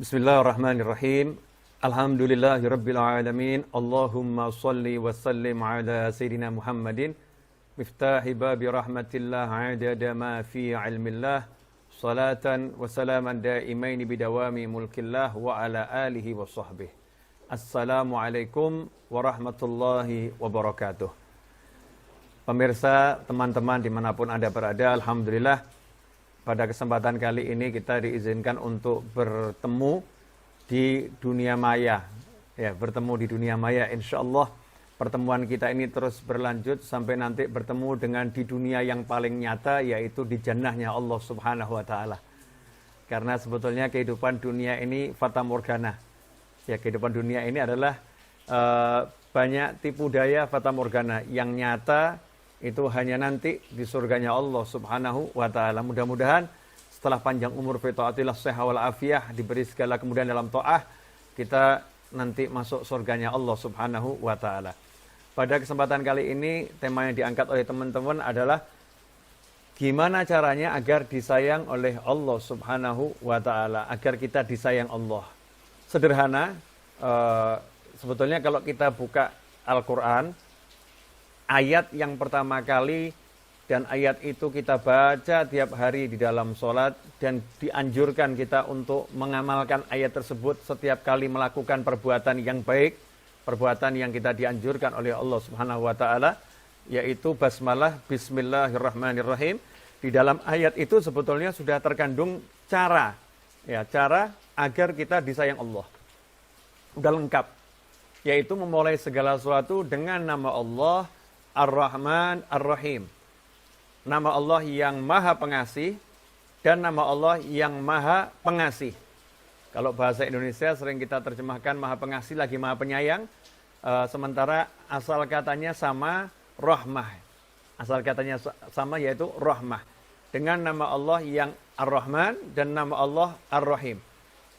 Bismillahirrahmanirrahim. Alhamdulillahirabbil alamin. Allahumma shalli wa sallim ala sayyidina Muhammadin miftahi babi rahmatillah adada ma fi ilmillah salatan wa salaman daimaini bidawami mulkillah wa ala alihi wa sahbihi. Assalamualaikum warahmatullahi wabarakatuh. Pemirsa, teman-teman dimanapun Anda berada, alhamdulillah pada kesempatan kali ini kita diizinkan untuk bertemu di dunia maya. Ya, bertemu di dunia maya. Insyaallah pertemuan kita ini terus berlanjut sampai nanti bertemu dengan di dunia yang paling nyata, yaitu di jannahnya Allah Subhanahu wa taala. Karena sebetulnya kehidupan dunia ini fata morgana. Ya, kehidupan dunia ini adalah banyak tipu daya fata morgana. Yang nyata itu hanya nanti di surganya Allah Subhanahu wa taala. Mudah-mudahan setelah panjang umur fi taatillah shihah wal afiyah, diberi segala kemudahan dalam taat, kita nanti masuk surganya Allah Subhanahu wa taala. Pada kesempatan kali ini tema yang diangkat oleh teman-teman adalah gimana caranya agar disayang oleh Allah Subhanahu wa taala, agar kita disayang Allah. Sederhana, sebetulnya kalau kita buka Al-Qur'an, ayat yang pertama kali dan ayat itu kita baca tiap hari di dalam sholat, dan dianjurkan kita untuk mengamalkan ayat tersebut setiap kali melakukan perbuatan yang baik, perbuatan yang kita dianjurkan oleh Allah Subhanahu wa taala, yaitu basmalah, bismillahirrahmanirrahim. Di dalam ayat itu sebetulnya sudah terkandung cara agar kita disayang Allah. Sudah lengkap, yaitu memulai segala sesuatu dengan nama Allah Ar-Rahman Ar-Rahim. Nama Allah yang Maha Pengasih dan nama Allah yang Maha Pengasih. Kalau bahasa Indonesia sering kita terjemahkan Maha Pengasih lagi Maha Penyayang, sementara asal katanya sama, Rahmah. Asal katanya sama, yaitu Rahmah. Dengan nama Allah yang Ar-Rahman dan nama Allah Ar-Rahim.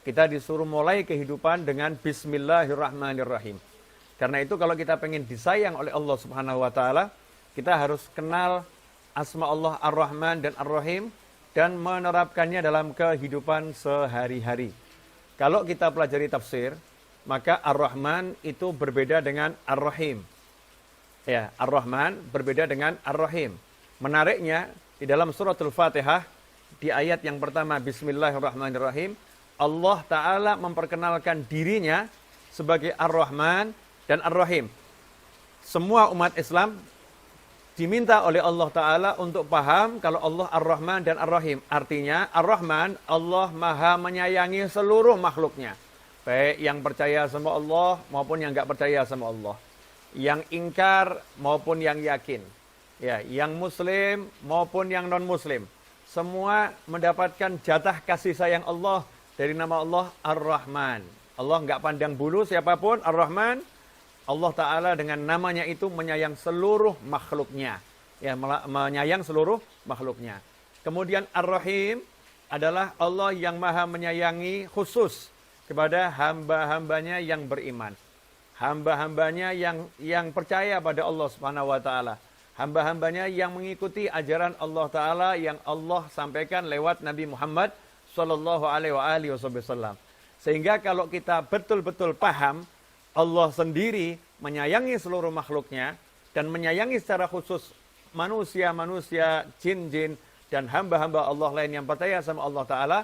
Kita disuruh mulai kehidupan dengan Bismillahirrahmanirrahim. Karena itu kalau kita pengen disayang oleh Allah Subhanahu wa taala, kita harus kenal asma Allah Ar-Rahman dan Ar-Rahim dan menerapkannya dalam kehidupan sehari-hari. Kalau kita pelajari tafsir, maka Ar-Rahman itu berbeda dengan Ar-Rahim. Ya, Ar-Rahman berbeda dengan Ar-Rahim. Menariknya, di dalam suratul Fatihah, di ayat yang pertama Bismillahirrahmanirrahim, Allah Ta'ala memperkenalkan dirinya sebagai Ar-Rahman dan Ar-Rahim. Semua umat Islam diminta oleh Allah Ta'ala untuk paham kalau Allah Ar-Rahman dan Ar-Rahim. Artinya Ar-Rahman, Allah Maha menyayangi seluruh makhluknya. Baik yang percaya sama Allah maupun yang nggak percaya sama Allah. Yang ingkar maupun yang yakin. Ya, yang muslim maupun yang non-muslim. Semua mendapatkan jatah kasih sayang Allah dari nama Allah Ar-Rahman. Allah nggak pandang bulu siapapun, Ar-Rahman. Allah Ta'ala dengan namanya itu menyayang seluruh makhluknya. Ya, menyayang seluruh makhluknya. Kemudian Ar-Rahim adalah Allah yang Maha menyayangi khusus kepada hamba-hambanya yang beriman. Hamba-hambanya yang percaya pada Allah Subhanahu wa taala. Hamba-hambanya yang mengikuti ajaran Allah Ta'ala yang Allah sampaikan lewat Nabi Muhammad sallallahu alaihi wasallam. Sehingga kalau kita betul-betul paham Allah sendiri menyayangi seluruh makhluknya dan menyayangi secara khusus manusia-manusia, jin-jin, dan hamba-hamba Allah lain yang percaya sama Allah Ta'ala,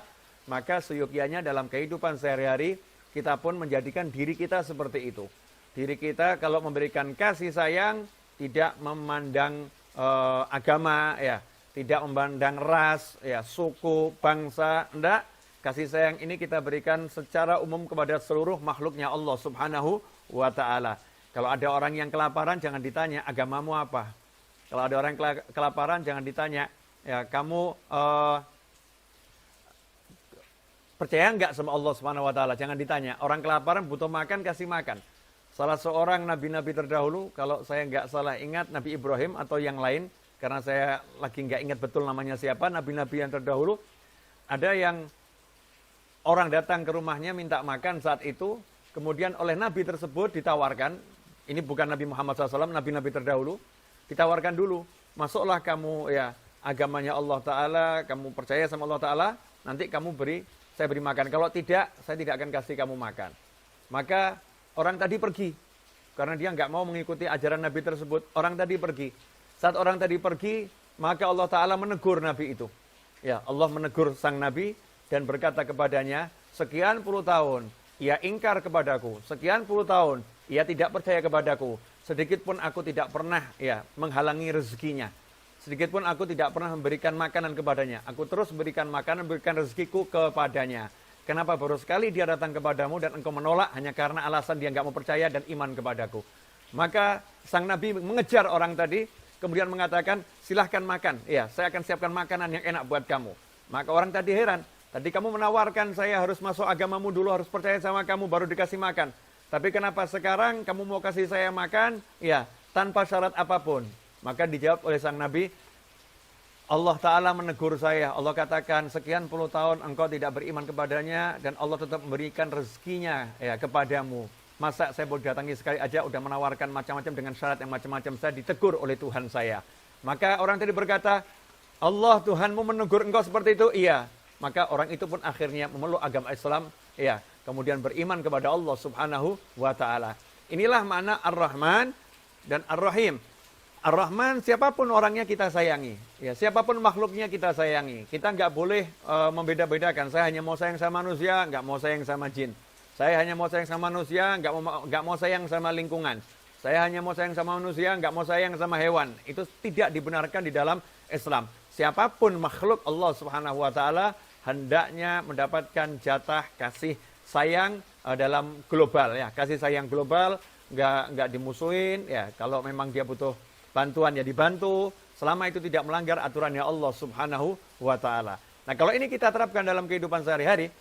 maka seyogyanya dalam kehidupan sehari-hari kita pun menjadikan diri kita seperti itu. Diri kita kalau memberikan kasih sayang tidak memandang agama, ya, tidak memandang ras, ya, suku, bangsa, enggak. Kasih sayang ini kita berikan secara umum kepada seluruh makhluknya Allah Subhanahu wa ta'ala. Kalau ada orang yang kelaparan, jangan ditanya, agamamu apa? Kalau ada orang yang kelaparan, jangan ditanya, ya, kamu percaya enggak sama Allah Subhanahu wa ta'ala? Jangan ditanya. Orang kelaparan butuh makan, kasih makan. Salah seorang nabi-nabi terdahulu, kalau saya enggak salah ingat, Nabi Ibrahim atau yang lain, karena saya lagi enggak ingat betul namanya siapa, nabi-nabi yang terdahulu, ada yang orang datang ke rumahnya minta makan saat itu, kemudian oleh Nabi tersebut ditawarkan, ini bukan Nabi Muhammad SAW, Nabi-Nabi terdahulu, ditawarkan dulu, masuklah kamu ya agamanya Allah Ta'ala, kamu percaya sama Allah Ta'ala, nanti kamu beri saya beri makan. Kalau tidak, saya tidak akan kasih kamu makan. Maka orang tadi pergi. Karena dia nggak mau mengikuti ajaran Nabi tersebut. Orang tadi pergi. Saat orang tadi pergi, maka Allah Ta'ala menegur Nabi itu. Ya, Allah menegur sang Nabi dan berkata kepadanya, sekian puluh tahun ia ingkar kepadaku. Sekian puluh tahun ia tidak percaya kepadaku. Sedikit pun aku tidak pernah menghalangi rezekinya. Sedikit pun aku tidak pernah memberikan makanan kepadanya. Aku terus berikan makanan, berikan rezekiku kepadanya. Kenapa baru sekali dia datang kepadamu dan engkau menolak hanya karena alasan dia nggak mau percaya dan iman kepadaku. Maka sang Nabi mengejar orang tadi, kemudian mengatakan, silahkan makan. Ya, saya akan siapkan makanan yang enak buat kamu. Maka orang tadi heran. Tadi kamu menawarkan saya harus masuk agamamu dulu, harus percaya sama kamu, baru dikasih makan. Tapi kenapa sekarang kamu mau kasih saya makan? Ya, tanpa syarat apapun. Maka dijawab oleh sang Nabi, Allah Ta'ala menegur saya. Allah katakan, sekian puluh tahun engkau tidak beriman kepadanya, dan Allah tetap memberikan rezekinya kepadamu. Masa saya boleh datangi sekali aja, udah menawarkan macam-macam dengan syarat yang macam-macam, saya ditegur oleh Tuhan saya. Maka orang tadi berkata, Allah Tuhanmu menegur engkau seperti itu? Iya. Maka orang itu pun akhirnya memeluk agama Islam, kemudian beriman kepada Allah Subhanahu wa Ta'ala. Inilah makna Ar-Rahman dan Ar-Rahim. Ar-Rahman, siapapun orangnya kita sayangi. Ya, siapapun makhluknya kita sayangi. Kita nggak boleh membeda-bedakan. Saya hanya mau sayang sama manusia, nggak mau sayang sama jin. Saya hanya mau sayang sama manusia, nggak mau sayang sama lingkungan. Saya hanya mau sayang sama manusia, nggak mau sayang sama hewan. Itu tidak dibenarkan di dalam Islam. Siapapun makhluk Allah Subhanahu wa Ta'ala hendaknya mendapatkan jatah kasih sayang dalam global, ya, kasih sayang global, nggak dimusuhin, ya. Kalau memang dia butuh bantuan ya dibantu, selama itu tidak melanggar aturannya Allah Subhanahu wa Ta'ala. Nah, kalau ini kita terapkan dalam kehidupan sehari-hari,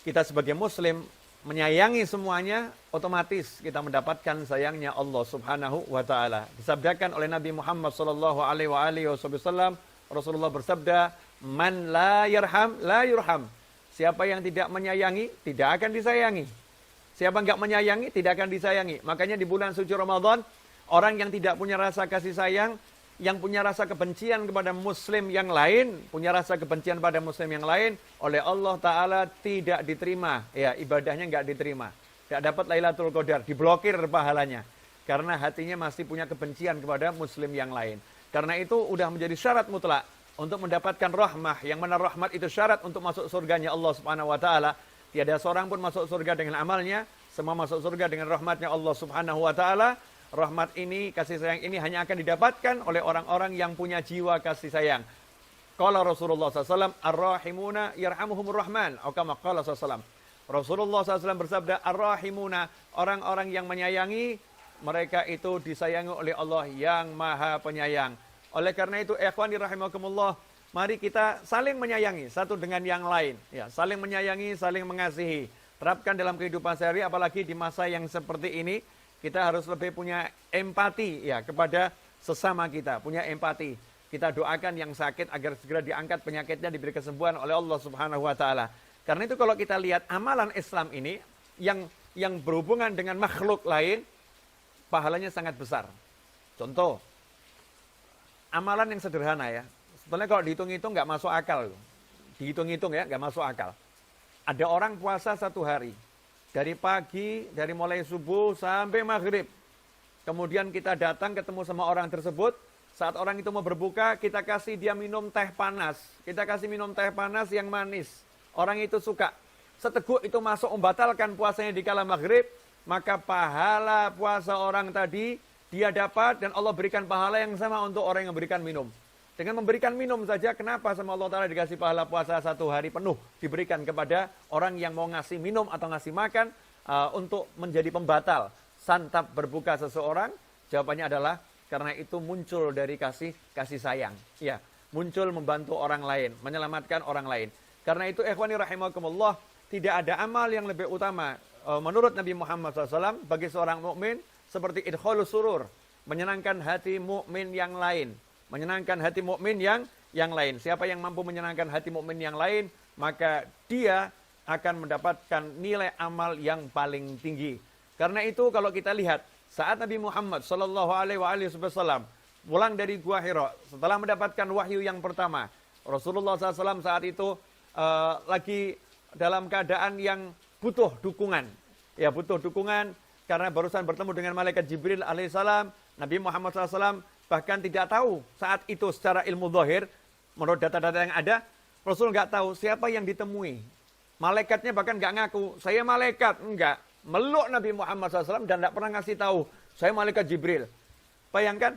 kita sebagai Muslim menyayangi semuanya, otomatis kita mendapatkan sayangnya Allah Subhanahu wa Ta'ala. Disabdakan oleh Nabi Muhammad sallallahu alaihi wasallam, Rasulullah bersabda, man la yarham la yurham. Siapa yang tidak menyayangi tidak akan disayangi. Siapa enggak menyayangi tidak akan disayangi. Makanya di bulan suci Ramadan, orang yang tidak punya rasa kasih sayang, yang punya rasa kebencian kepada muslim yang lain, punya rasa kebencian pada muslim yang lain, oleh Allah Ta'ala tidak diterima. Ya, ibadahnya enggak diterima. Tidak dapat Lailatul Qadar, diblokir pahalanya. Karena hatinya masih punya kebencian kepada muslim yang lain. Karena itu udah menjadi syarat mutlak untuk mendapatkan rahmah. Yang mana rahmat itu syarat untuk masuk surganya Allah Subhanahu wa Ta'ala. Tiada seorang pun masuk surga dengan amalnya, semua masuk surga dengan rahmatnya Allah Subhanahu wa Ta'ala. Rahmat ini, kasih sayang ini hanya akan didapatkan oleh orang-orang yang punya jiwa kasih sayang. Qala Rasulullah SAW, Ar-Rahimuna yarhamuhumur Rahman. Atau kama qala SAW. Rasulullah SAW bersabda, Ar-Rahimuna, orang-orang yang menyayangi, mereka itu disayangi oleh Allah yang Maha Penyayang. Oleh karena itu, ikhwani rahimakumullah, mari kita saling menyayangi satu dengan yang lain. Ya, saling menyayangi, saling mengasihi. Terapkan dalam kehidupan sehari, apalagi di masa yang seperti ini, kita harus lebih punya empati ya kepada sesama kita, punya empati. Kita doakan yang sakit agar segera diangkat penyakitnya, diberi kesembuhan oleh Allah Subhanahu wa Ta'ala. Karena itu kalau kita lihat amalan Islam ini yang berhubungan dengan makhluk lain, pahalanya sangat besar. Contoh, amalan yang sederhana ya. Sebenarnya kalau dihitung-hitung nggak masuk akal. Dihitung-hitung ya, nggak masuk akal. Ada orang puasa 1 hari. Dari pagi, dari mulai subuh sampai maghrib. Kemudian kita datang ketemu sama orang tersebut. Saat orang itu mau berbuka, kita kasih dia minum teh panas. Kita kasih minum teh panas yang manis. Orang itu suka. Seteguk itu masuk membatalkan puasanya di kala maghrib. Maka pahala puasa orang tadi dia dapat, dan Allah berikan pahala yang sama untuk orang yang memberikan minum. Dengan memberikan minum saja, kenapa sama Allah Ta'ala dikasih pahala puasa 1 hari penuh diberikan kepada orang yang mau ngasih minum atau ngasih makan untuk menjadi pembatal santap berbuka seseorang? Jawabannya adalah karena itu muncul dari kasih sayang. Ya, muncul membantu orang lain, menyelamatkan orang lain. Karena itu ikhwani rahimakumullah, tidak ada amal yang lebih utama menurut Nabi Muhammad SAW bagi seorang mukmin seperti idkhalus surur, menyenangkan hati mukmin yang lain, menyenangkan hati mukmin yang lain. Siapa yang mampu menyenangkan hati mukmin yang lain, maka dia akan mendapatkan nilai amal yang paling tinggi. Karena itu kalau kita lihat saat Nabi Muhammad sallallahu alaihi wasallam pulang dari Gua Hira setelah mendapatkan wahyu yang pertama, Rasulullah SAW saat itu lagi dalam keadaan yang butuh dukungan. Ya, butuh dukungan karena barusan bertemu dengan malaikat Jibril alaihissalam. Nabi Muhammad SAW bahkan tidak tahu saat itu secara ilmu zahir, menurut data-data yang ada, Rasul nggak tahu siapa yang ditemui. Malaikatnya bahkan nggak ngaku, saya malaikat, enggak. Meluk Nabi Muhammad SAW dan tidak pernah ngasih tahu, saya malaikat Jibril. Bayangkan,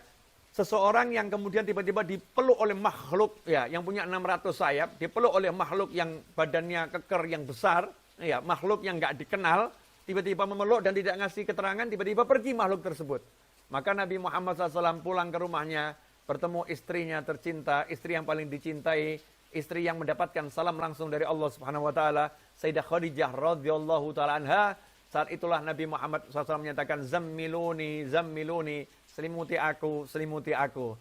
seseorang yang kemudian tiba-tiba dipeluk oleh makhluk, ya, yang punya 600 sayap, dipeluk oleh makhluk yang badannya keker, yang besar, ya, makhluk yang nggak dikenal, tiba-tiba memeluk dan tidak ngasih keterangan, tiba-tiba pergi makhluk tersebut. Maka Nabi Muhammad SAW pulang ke rumahnya, bertemu istrinya tercinta, istri yang paling dicintai, istri yang mendapatkan salam langsung dari Allah Subhanahu wa taala, Sayyidah Khadijah radhiyallahu taala anha. Saat itulah Nabi Muhammad SAW menyatakan, zammiluni, zammiluni, selimuti aku, selimuti aku.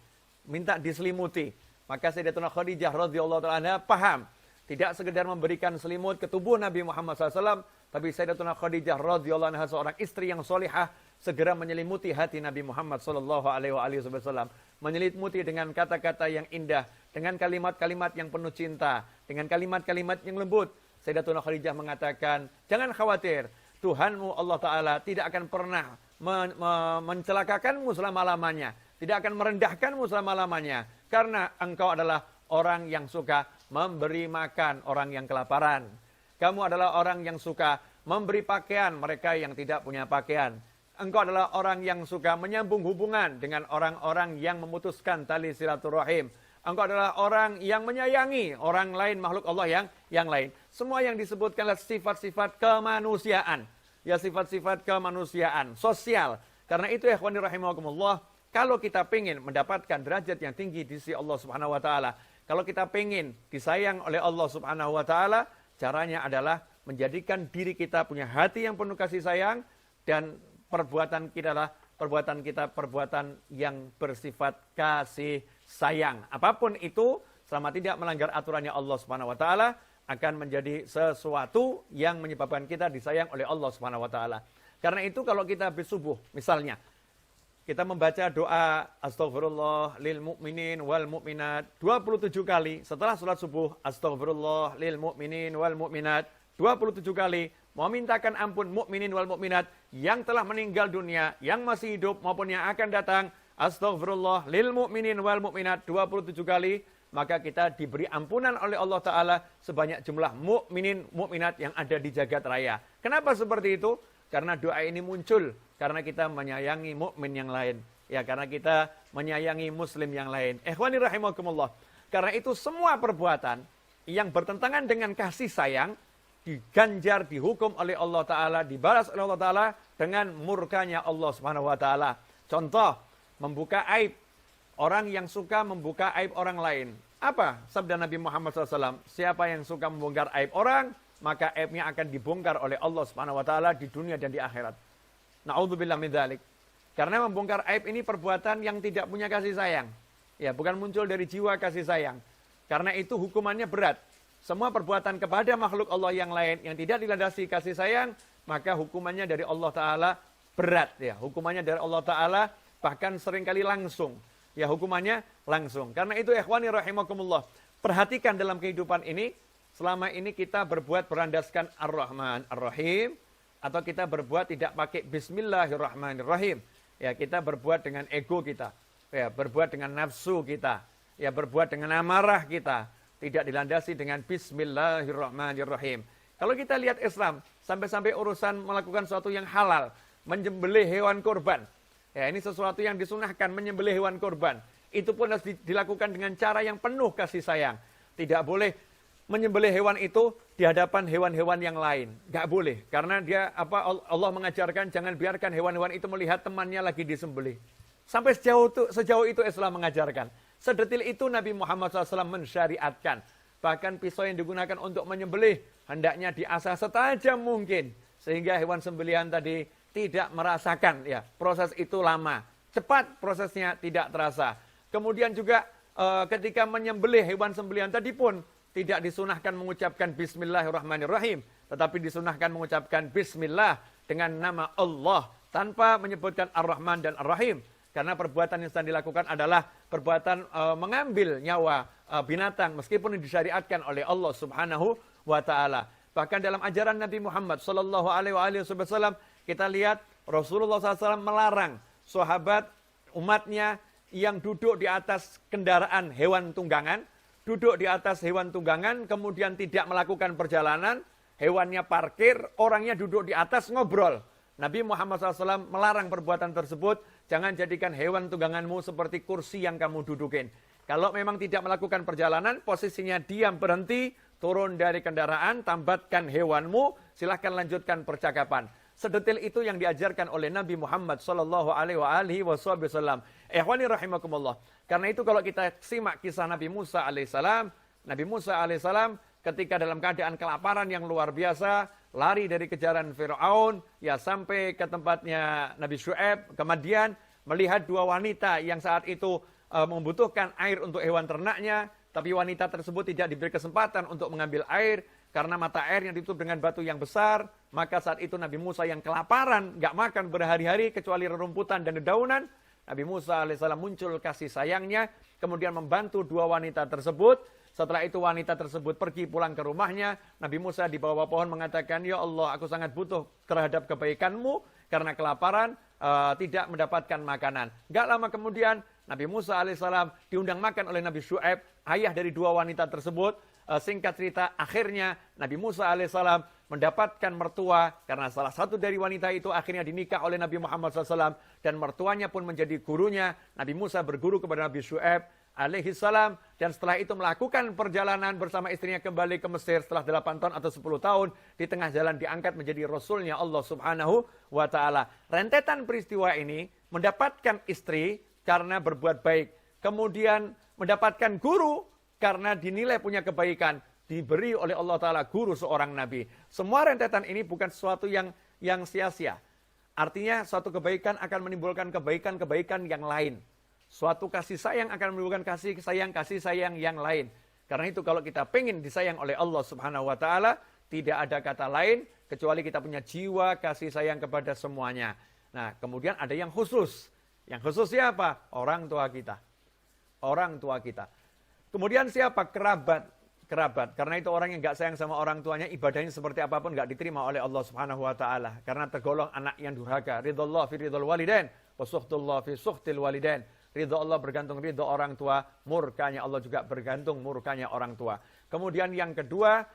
Minta diselimuti. Maka Sayyidatuna Khadijah radhiyallahu taala anha paham, tidak sekedar memberikan selimut ke tubuh Nabi Muhammad SAW, tapi Sayyidatuna Khadijah radhiyallahu anha seorang istri yang solihah, segera menyelimuti hati Nabi Muhammad SAW, menyelimuti dengan kata-kata yang indah, dengan kalimat-kalimat yang penuh cinta, dengan kalimat-kalimat yang lembut. Sayyidatuna Khadijah mengatakan, jangan khawatir, Tuhanmu Allah Ta'ala tidak akan pernah mencelakakanmu selama-lamanya, tidak akan merendahkanmu selama-lamanya, karena engkau adalah orang yang suka memberi makan orang yang kelaparan. Kamu adalah orang yang suka memberi pakaian mereka yang tidak punya pakaian. Engkau adalah orang yang suka menyambung hubungan dengan orang-orang yang memutuskan tali silaturahim. Engkau adalah orang yang menyayangi orang lain, makhluk Allah yang lain. Semua yang disebutkan adalah sifat-sifat kemanusiaan. Ya, sifat-sifat kemanusiaan, sosial. Karena itu ya ikhwani rahimakumullah, kalau kita ingin mendapatkan derajat yang tinggi di sisi Allah Subhanahu wa taala, kalau kita ingin disayang oleh Allah Subhanahu wa taala, caranya adalah menjadikan diri kita punya hati yang penuh kasih sayang, dan perbuatan kita perbuatan yang bersifat kasih sayang. Apapun itu, selama tidak melanggar aturannya Allah Subhanahu wa taala, akan menjadi sesuatu yang menyebabkan kita disayang oleh Allah Subhanahu wa taala. Karena itu kalau kita habis subuh, misalnya kita membaca doa astaghfirullah lil mu'minin wal mu'minat 27 kali setelah sholat subuh, astaghfirullah lil mu'minin wal mu'minat 27 kali, memintakan ampun mukminin wal mukminat yang telah meninggal dunia, yang masih hidup maupun yang akan datang, astaghfirullah lil mu'minin wal mu'minat 27 kali, maka kita diberi ampunan oleh Allah Ta'ala sebanyak jumlah mukminin mukminat yang ada di jagat raya. Kenapa seperti itu? Karena doa ini muncul karena kita menyayangi mukmin yang lain, ya, karena kita menyayangi muslim yang lain. Ikhwani rahimakumullah. Karena itu semua perbuatan yang bertentangan dengan kasih sayang diganjar, dihukum oleh Allah Ta'ala, dibalas oleh Allah Ta'ala dengan murkanya Allah Subhanahu wa taala. Contoh, membuka aib. Orang yang suka membuka aib orang lain. Apa sabda Nabi Muhammad SAW? Siapa yang suka membongkar aib orang, maka aibnya akan dibongkar oleh Allah Subhanahu wa taala di dunia dan di akhirat. Na'udzubillah min dzalik. Karena membongkar aib ini perbuatan yang tidak punya kasih sayang. Ya, bukan muncul dari jiwa kasih sayang. Karena itu hukumannya berat. Semua perbuatan kepada makhluk Allah yang lain yang tidak dilandasi kasih sayang, maka hukumannya dari Allah Ta'ala berat. Ya, hukumannya dari Allah Ta'ala bahkan seringkali langsung. Ya, hukumannya langsung. Karena itu ikhwani rahimakumullah, perhatikan dalam kehidupan ini, selama ini kita berbuat berlandaskan Ar-Rahman Ar-Rahim, atau kita berbuat tidak pakai Bismillahirrahmanirrahim. Ya, kita berbuat dengan ego kita. Ya, berbuat dengan nafsu kita. Ya, berbuat dengan amarah kita. Tidak dilandasi dengan Bismillahirrahmanirrahim. Kalau kita lihat Islam, sampai-sampai urusan melakukan sesuatu yang halal, menyembelih hewan kurban. Ya, ini sesuatu yang disunahkan, menyembelih hewan kurban. Itu pun harus dilakukan dengan cara yang penuh kasih sayang. Tidak boleh menyembelih hewan itu di hadapan hewan-hewan yang lain. Nggak boleh. Karena Allah mengajarkan jangan biarkan hewan-hewan itu melihat temannya lagi disembelih. Sampai sejauh itu Islam mengajarkan. Sedetil itu Nabi Muhammad SAW mensyariatkan. Bahkan pisau yang digunakan untuk menyembelih hendaknya diasah setajam mungkin. Sehingga hewan sembelihan tadi tidak merasakan, ya, proses itu lama. Cepat prosesnya, tidak terasa. Kemudian juga ketika menyembelih hewan sembelihan tadi pun tidak disunahkan mengucapkan Bismillahirrahmanirrahim. Tetapi disunahkan mengucapkan Bismillah dengan nama Allah tanpa menyebutkan Ar-Rahman dan Ar-Rahim. Karena perbuatan yang sedang dilakukan adalah perbuatan mengambil nyawa binatang meskipun disyariatkan oleh Allah Subhanahu wa taala. Bahkan dalam ajaran Nabi Muhammad sallallahu alaihi wasallam kita lihat Rasulullah SAW melarang sahabat umatnya yang duduk di atas kendaraan hewan tunggangan, duduk di atas hewan tunggangan, kemudian tidak melakukan perjalanan, hewannya parkir, orangnya duduk di atas ngobrol. Nabi Muhammad SAW melarang perbuatan tersebut. Jangan jadikan hewan tungganganmu seperti kursi yang kamu dudukin. Kalau memang tidak melakukan perjalanan, posisinya diam, berhenti, turun dari kendaraan, tambatkan hewanmu, silahkan lanjutkan percakapan. Sedetil itu yang diajarkan oleh Nabi Muhammad SAW. Ikhwani rahimakumullah. Karena itu kalau kita simak kisah Nabi Musa alaihissalam, Nabi Musa alaihissalam ketika dalam keadaan kelaparan yang luar biasa, lari dari kejaran Fir'aun, ya sampai ke tempatnya Nabi Syu'aib, kemudian melihat dua wanita yang saat itu membutuhkan air untuk hewan ternaknya, tapi wanita tersebut tidak diberi kesempatan untuk mengambil air, karena mata airnya ditutup dengan batu yang besar. Maka saat itu Nabi Musa yang kelaparan, gak makan berhari-hari kecuali rerumputan dan dedaunan, Nabi Musa alaihissalam muncul kasih sayangnya, kemudian membantu dua wanita tersebut. Setelah itu wanita tersebut pergi pulang ke rumahnya. Nabi Musa di bawah pohon mengatakan, "Ya Allah, aku sangat butuh terhadap kebaikanmu karena kelaparan, tidak mendapatkan makanan." Gak lama kemudian Nabi Musa alaihissalam diundang makan oleh Nabi Syu'aib, ayah dari dua wanita tersebut. Singkat cerita, akhirnya Nabi Musa alaihissalam mendapatkan mertua karena salah satu dari wanita itu akhirnya dinikah oleh Nabi Muhammad SAW, dan mertuanya pun menjadi gurunya. Nabi Musa berguru kepada Nabi Syu'aib alaihissalam, dan setelah itu melakukan perjalanan bersama istrinya kembali ke Mesir setelah 8 tahun atau 10 tahun. Di tengah jalan diangkat menjadi Rasulnya Allah subhanahu wa ta'ala. Rentetan peristiwa ini mendapatkan istri karena berbuat baik, kemudian mendapatkan guru karena dinilai punya kebaikan, diberi oleh Allah Ta'ala guru seorang Nabi. Semua rentetan ini bukan sesuatu yang sia-sia. Artinya suatu kebaikan akan menimbulkan kebaikan-kebaikan yang lain. Suatu kasih sayang akan menimbulkan kasih sayang yang lain. Karena itu kalau kita pengen disayang oleh Allah Subhanahu Wa Ta'ala, tidak ada kata lain kecuali kita punya jiwa kasih sayang kepada semuanya. Nah, kemudian ada yang khusus. Yang khusus siapa? Orang tua kita. Orang tua kita. Kemudian siapa? Kerabat. Karena itu orang yang nggak sayang sama orang tuanya, ibadahnya seperti apapun nggak diterima oleh Allah Subhanahu Wa Ta'ala. Karena tergolong anak yang durhaka. Ridullah fi ridul walidain, wa suhtullah fi suhtil walidain. Ridho Allah bergantung ridho orang tua, murkanya Allah juga bergantung murkanya orang tua. Kemudian yang kedua,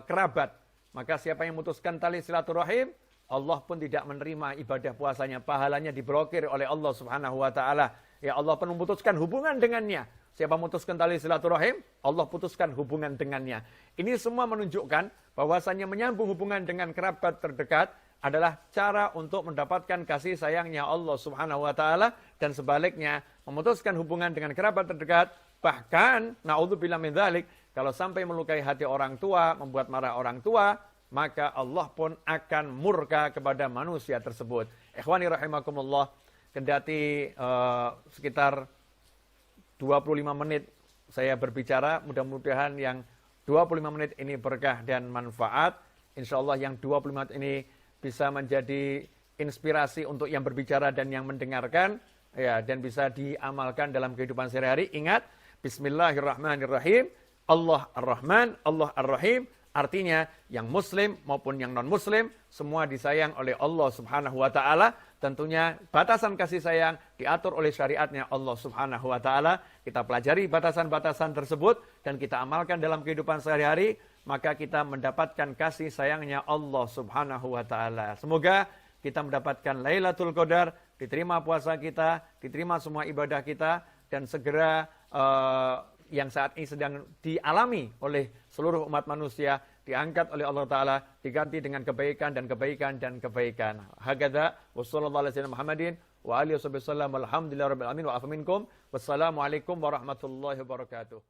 kerabat. Maka siapa yang memutuskan tali silaturahim, Allah pun tidak menerima ibadah puasanya. Pahalanya diblokir oleh Allah Subhanahu Wa Ta'ala. Ya Allah pun memutuskan hubungan dengannya. Siapa memutuskan tali silaturahim, Allah putuskan hubungan dengannya. Ini semua menunjukkan bahwasannya menyambung hubungan dengan kerabat terdekat adalah cara untuk mendapatkan kasih sayangnya Allah Subhanahu Wa Ta'ala, dan sebaliknya memutuskan hubungan dengan kerabat terdekat, bahkan naudzubillah min dzalik, kalau sampai melukai hati orang tua, membuat marah orang tua, maka Allah pun akan murka kepada manusia tersebut. Ikhwani rahimakumullah, kendati sekitar 25 menit saya berbicara, mudah-mudahan yang 25 menit ini berkah dan manfaat. Insya Allah yang 25 menit ini bisa menjadi inspirasi untuk yang berbicara dan yang mendengarkan, ya, dan bisa diamalkan dalam kehidupan sehari-hari. Ingat, Bismillahirrahmanirrahim, Allah Ar-Rahman, Allah Ar-Rahim. Artinya yang muslim maupun yang non-muslim semua disayang oleh Allah Subhanahu Wa Ta'ala. Tentunya batasan kasih sayang diatur oleh syariatnya Allah Subhanahu Wa Ta'ala. Kita pelajari batasan-batasan tersebut dan kita amalkan dalam kehidupan sehari-hari, maka kita mendapatkan kasih sayangnya Allah Subhanahu Wa Ta'ala. Semoga kita mendapatkan Lailatul Qadar, diterima puasa kita, diterima semua ibadah kita, dan segera yang saat ini sedang dialami oleh seluruh umat manusia diangkat oleh Allah Ta'ala, diganti dengan kebaikan dan kebaikan dan kebaikan. Hakadha wa sallallahu alaihi wasallam Muhammadin wa alihi wasallam, alhamdulillah rabbil alamin wa afa minkum. Wassalamualaikum warahmatullahi wabarakatuh.